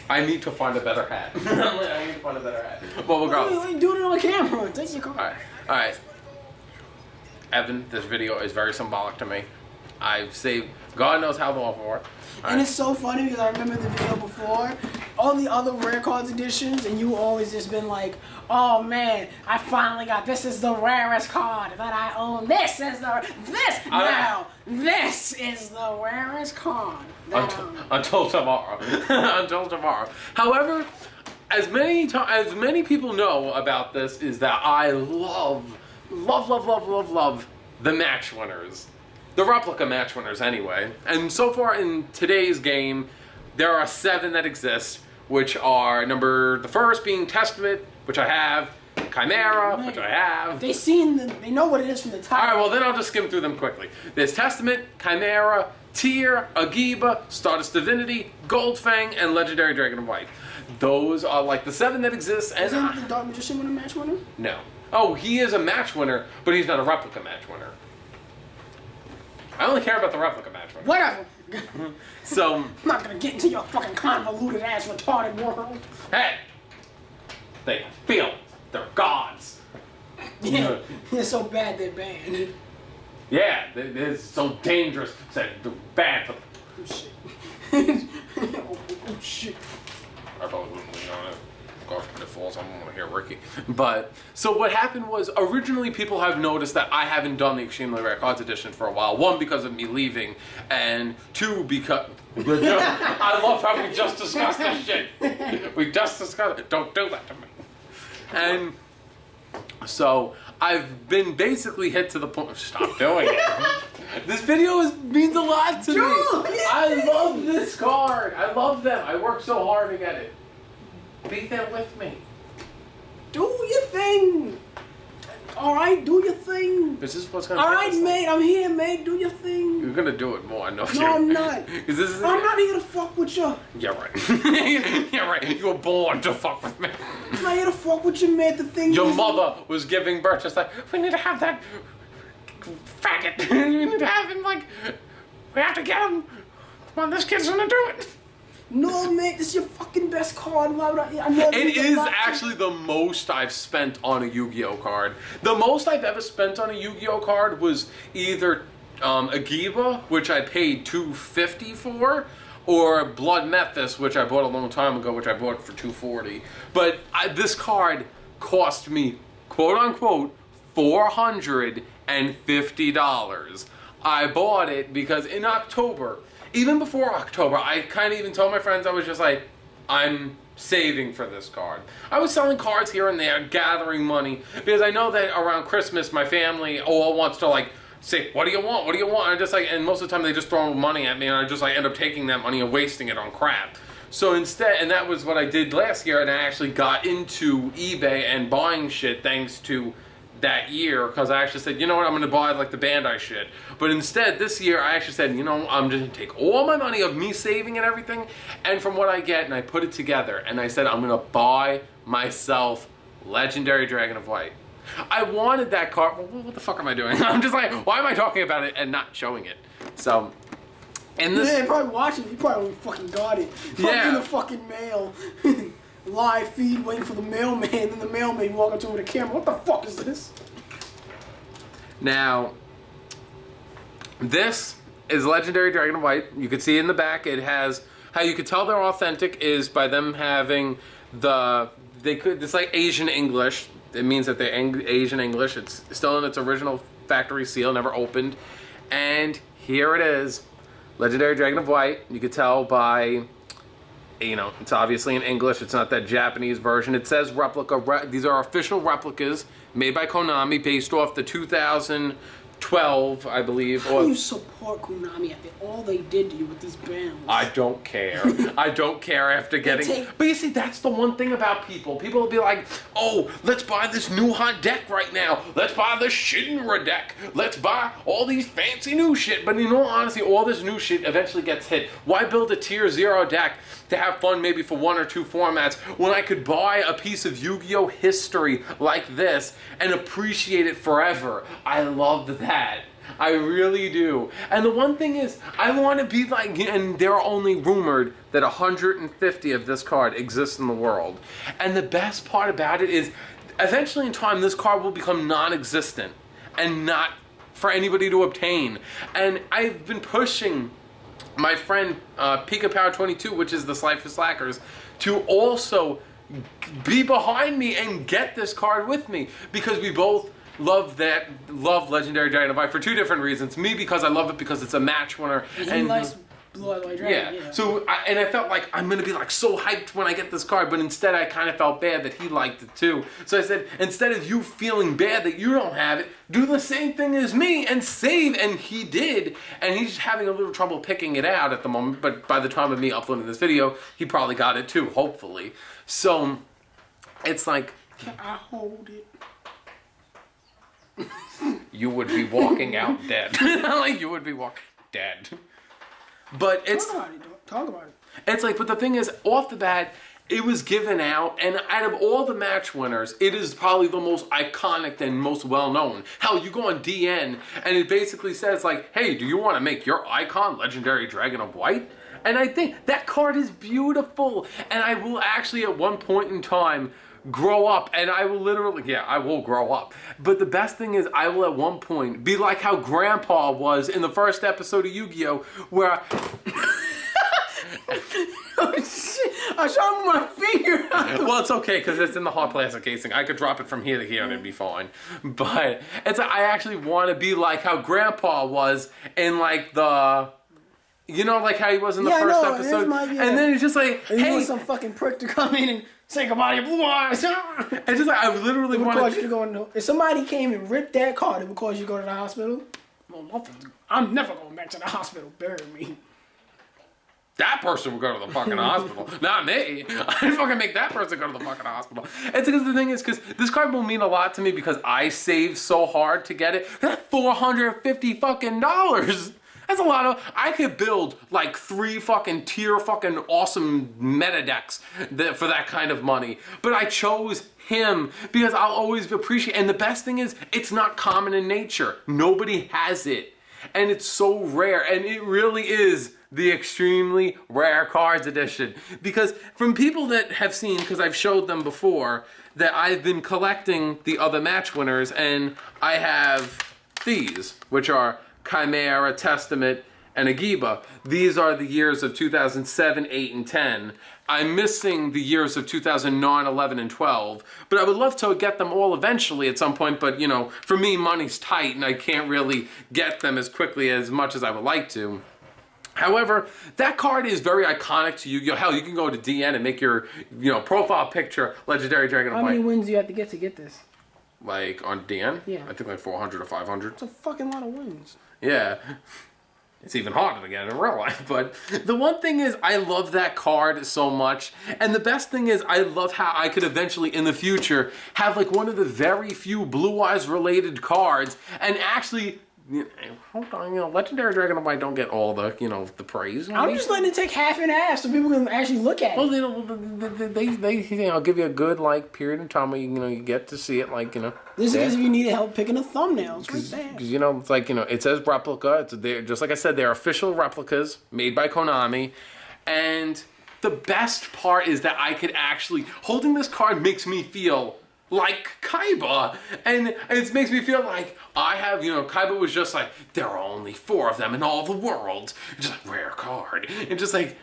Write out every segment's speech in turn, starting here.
I need to find a better hat. I need to find a better hat. Well, we'll go. Why are you doing it on camera? Take your car. All right. Evan, this video is very symbolic to me. I've saved God knows how long for it. And it's so funny because I remember the video before, all the other rare cards editions, and you always just been like, oh man, I finally got, this is the rarest card that I own. This is the rarest card that I own. Until tomorrow. Until tomorrow. However, as many people know about this is that I love the match winners. The replica match winners, anyway. And so far in today's game, there are 7 that exist, which are the first being Testament, which I have, Chimera, which I have. They know what it is from the title. All right, well then I'll just skim through them quickly. There's Testament, Chimera, Tyr, Agiba, Stardust Divinity, Goldfang, and Legendary Dragon of White. Those are like the 7 that exist. And Isn't the Dark Magician a match winner? No. Oh, he is a match winner, but he's not a replica match winner. I only care about the replica match winner. Whatever. So I'm not gonna get into your fucking convoluted ass retarded world. Hey! They feel they're gods. Yeah, they're so bad they're banned. Yeah, they're so dangerous. They're bad for them. Oh shit. Oh shit. I probably wouldn't lean on it. God forbid it falls, I don't want to hear Ricky. But, so what happened was, originally people have noticed that I haven't done the Extremely Rare Cards edition for a while. 1, because of me leaving, and 2, because... I love how we just discussed this shit. We just discussed it. Don't do that to me. And so, I've been basically hit to the point... Stop doing it. This video means a lot to me. I love this card. I love them. I worked so hard to get it. Be there with me. Do your thing. Alright, do your thing. This is what's gonna Alright, mate, I'm here, mate. Do your thing. You're gonna do it more, I know you. No, I'm not. I'm not here to fuck with you. Yeah, right. Yeah, right. You were born to fuck with me. I'm not here to fuck with you, mate. The thing Your is, mother was giving birth just like, we need to have that faggot. We need to have him, like, we have to get him. Come on, this kid's gonna do it. No, mate, this is your fucking best card. Why would I know it is actually the most I've spent on a Yu-Gi-Oh card. The most I've ever spent on a Yu-Gi-Oh card was either Agiba, which I paid $250 for, or Blood Methus, which I bought a long time ago, which I bought for $240. But this card cost me, quote unquote, $450. I bought it because in October, even before October, I kind of even told my friends, I was just like, I'm saving for this card. I was selling cards here and there, gathering money, because I know that around Christmas, my family all wants to like, say, what do you want? What do you want? And I just like, and most of the time they just throw money at me and I just like end up taking that money and wasting it on crap. So instead, and that was what I did last year, and I actually got into eBay and buying shit thanks to that year, because I actually said, you know what, I'm going to buy like the Bandai shit. But instead, this year, I actually said, you know, I'm just going to take all my money of me saving and everything, and from what I get, and I put it together, and I said, I'm going to buy myself Legendary Dragon of White. I wanted that card. Well, what the fuck am I doing? I'm just like, why am I talking about it and not showing it? So, and this... Yeah, probably watching it. You probably fucking got it. Probably in the fucking mail. Live feed waiting for the mailman, then the mailman walking up to him with a camera. What the fuck is this? Now, this is Legendary Dragon of White. You can see in the back it has, how you could tell they're authentic is by them having it's like Asian English. It means that they're Asian English. It's still in its original factory seal, never opened. And here it is, Legendary Dragon of White. You could tell by, you know, it's obviously in English. It's not that Japanese version. It says replica. These are official replicas made by Konami based off the 2012, I believe. How do you support Konami after all they did to you with these bands? I don't care. I don't care after getting... But you see, that's the one thing about people. People will be like, oh, let's buy this new hot deck right now. Let's buy the Shinra deck. Let's buy all these fancy new shit. But in all honesty, all this new shit eventually gets hit. Why build a tier 0 deck to have fun maybe for 1 or 2 formats when I could buy a piece of Yu-Gi-Oh history like this and appreciate it forever? I love that. I really do. And the one thing is, I want to be like, and there are only rumored that 150 of this card exists in the world. And the best part about it is, eventually in time, this card will become non-existent and not for anybody to obtain. And I've been pushing my friend Pika Power 22, which is the Slight for Slackers, to also be behind me and get this card with me, because we both love Legendary Dragonite for two different reasons. Me, because I love it because it's a match winner, And he and likes Blue Eyes White Dragon. yeah. So I felt like I'm gonna be like so hyped when I get this card, but instead I kind of felt bad that he liked it too. So I said, instead of you feeling bad that you don't have it, do the same thing as me and save. And he did, and he's having a little trouble picking it out at the moment. But by the time of me uploading this video, he probably got it too, hopefully. So it's like, Can I hold it? you would be walking out dead. Like you would be walking dead. But it's Talk about it. It's like, but the thing is, off the bat, it was given out, and out of all the match winners, it is probably the most iconic and most well-known. Hell, you go on DN, and it basically says, like, hey, do you want to make your icon Legendary Dragon of White? And I think that card is beautiful, and I will actually, at one point in time, grow up, and I will literally, yeah, I will grow up. But the best thing is, I will at one point be like how Grandpa was in the first episode of Yu-Gi-Oh! Where Oh shit! I shot him with my finger. well, it's okay because it's in the hard plastic casing. I could drop it from here to here and it'd be fine. But it's I actually want to be like how Grandpa was in like the, you know, like how he was in the first episode. And then he's just like, and hey, you want some fucking prick to come in and say goodbye to your blue eyes. and just like I literally It would cause wanted you to go in if somebody came and ripped that card, it would cause you to go to the hospital. Well, I'm never going back to the hospital. Bury me. that person would go to the fucking hospital. Not me. I'd fucking make that person go to the fucking hospital. It's because the thing is, because this card will mean a lot to me because I saved so hard to get it. That's $450 fucking dollars. That's a lot of. I could build like 3 fucking tier fucking awesome meta decks for that kind of money. But I chose him because I'll always appreciate. And the best thing is, it's not common in nature. Nobody has it. And it's so rare. And it really is the extremely rare cards edition. Because from people that have seen, because I've showed them before, that I've been collecting the other match winners, and I have these, which are Chimera, Testament, and Agiba. These are the years of 2007, 8, and 10. I'm missing the years of 2009, 11, and 12, but I would love to get them all eventually at some point, but you know, for me, money's tight, and I can't really get them as quickly as much as I would like to. However, that card is very iconic to you. Hell, you can go to DN and make your, you know, profile picture Legendary Dragon of White. How many wins do you have to get this? Like, on DN? Yeah. I think like 400 or 500. It's a fucking lot of wins. Yeah. It's even harder to get in real life, but the one thing is I love that card so much, and the best thing is I love how I could eventually in the future have like one of the very few Blue Eyes related cards, and actually, hold on, you know, Legendary Dragon of White don't get all the, you know, the praise. I'm just letting it take half and half so people can actually look at it. Well, you know, they you know, give you a good like period of time where you know you get to see it, like, you know. This is if you need help picking the thumbnails right there. Because, you know, it's like, you know, it says replica. They're, just like I said, they're official replicas made by Konami. And the best part is that I could actually, holding this card makes me feel like Kaiba. And it makes me feel like I have, you know, Kaiba was just like, there are only 4 of them in all the world. Just like, rare card. And just like,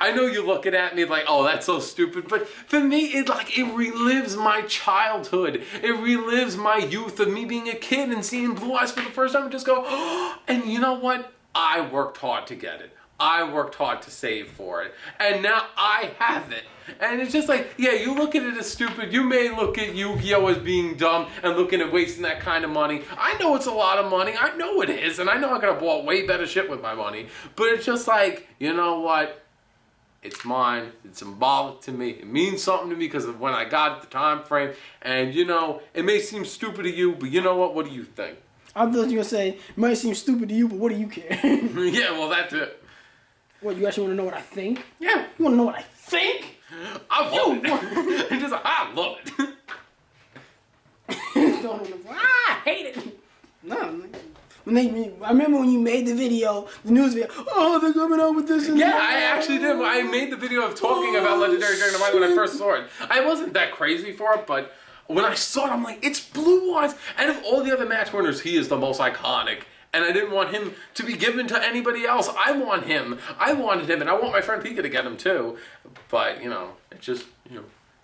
I know you're looking at me like, oh, that's so stupid, but for me, it relives my childhood. It relives my youth of me being a kid and seeing Blue Eyes for the first time and just go, oh, and you know what? I worked hard to get it. I worked hard to save for it. And now I have it. And it's just like, yeah, you look at it as stupid. You may look at Yu-Gi-Oh! As being dumb and looking at wasting that kind of money. I know it's a lot of money. I know it is. And I know I could have bought way better shit with my money. But it's just like, you know what? It's mine. It's symbolic to me. It means something to me because of when I got it, the time frame. And, you know, it may seem stupid to you, but you know what? What do you think? I thought you were going to say, it might seem stupid to you, but what do you care? Yeah, well, that's it. What, you actually want to know what I think? Yeah. You want to know what I think? I love it. Just like, I love it. I hate it. No, I remember when you made the video, the news video. Oh, they're coming out with this. And Yeah, that. I actually did. I made the video of talking about Legendary Dragonite when I first saw it. I wasn't that crazy for it, but when I saw it, I'm like, it's Blue Eyes. And of all the other match winners, he is the most iconic. And I didn't want him to be given to anybody else. I want him. I wanted him, and I want my friend Pika to get him too. But, it just,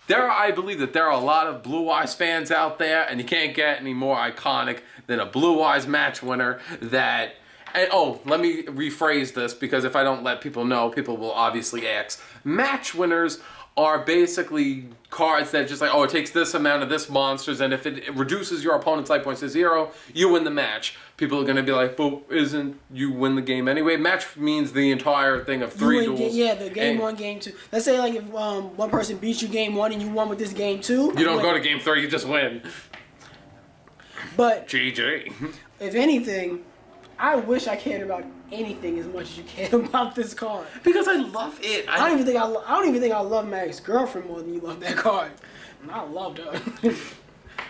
I believe that there are a lot of Blue Eyes fans out there, and you can't get any more iconic than a Blue Eyes match winner that... And, let me rephrase this, because if I don't let people know, people will obviously ask. Match winners are basically cards that just like, it takes this amount of this monsters, and if it reduces your opponent's life points to 0, you win the match. People are going to be like, but isn't you win the game anyway? Match means the entire thing of 3 duels. Yeah, the game 1, game 2. Let's say like if one person beats you game 1 and you won with this game 2. You don't go to game 3, you just win. But GG. If anything, I wish I cared about anything as much as you cared about this card. Because I love it. I don't even think I love Mag's girlfriend more than you love that card. And I loved her.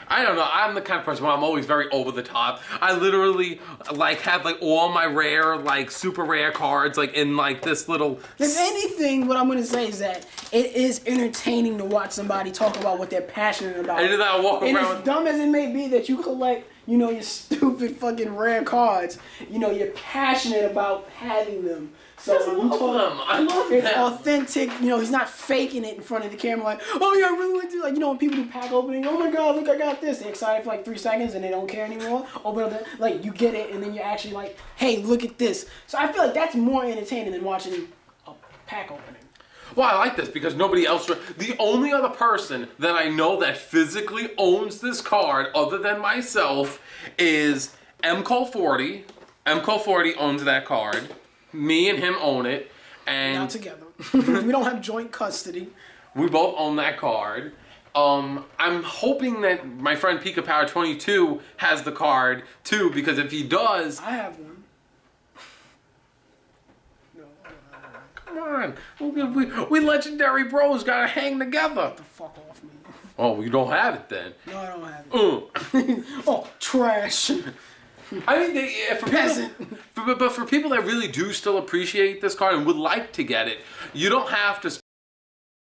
I don't know. I'm the kind of person where I'm always very over the top. I literally have all my rare, super rare cards in this little. If anything, what I'm gonna say is that it is entertaining to watch somebody talk about what they're passionate about. I did not walk and around. as dumb as it may be that you collect, your stupid fucking rare cards, you're passionate about having them. So I love them. It's authentic. He's not faking it in front of the camera like, oh yeah, I really like this. When people do pack opening, oh my god, look, I got this. They're excited for 3 seconds and they don't care anymore. Open up you get it and then you're actually like, hey, look at this. So I feel like that's more entertaining than watching a pack opening. Well, I like this because nobody else... The only other person that I know that physically owns this card other than myself is MCole40. MCole40 owns that card. Me and him own it. And not together. We don't have joint custody. We both own that card. I'm hoping that my friend Pika Power 22 has the card too, because if he does... I have one. Come on. We legendary bros gotta hang together. Get the fuck off me. Oh, you don't have it then. No, I don't have it. Oh, trash. I mean, for people that really do still appreciate this card and would like to get it, you don't have to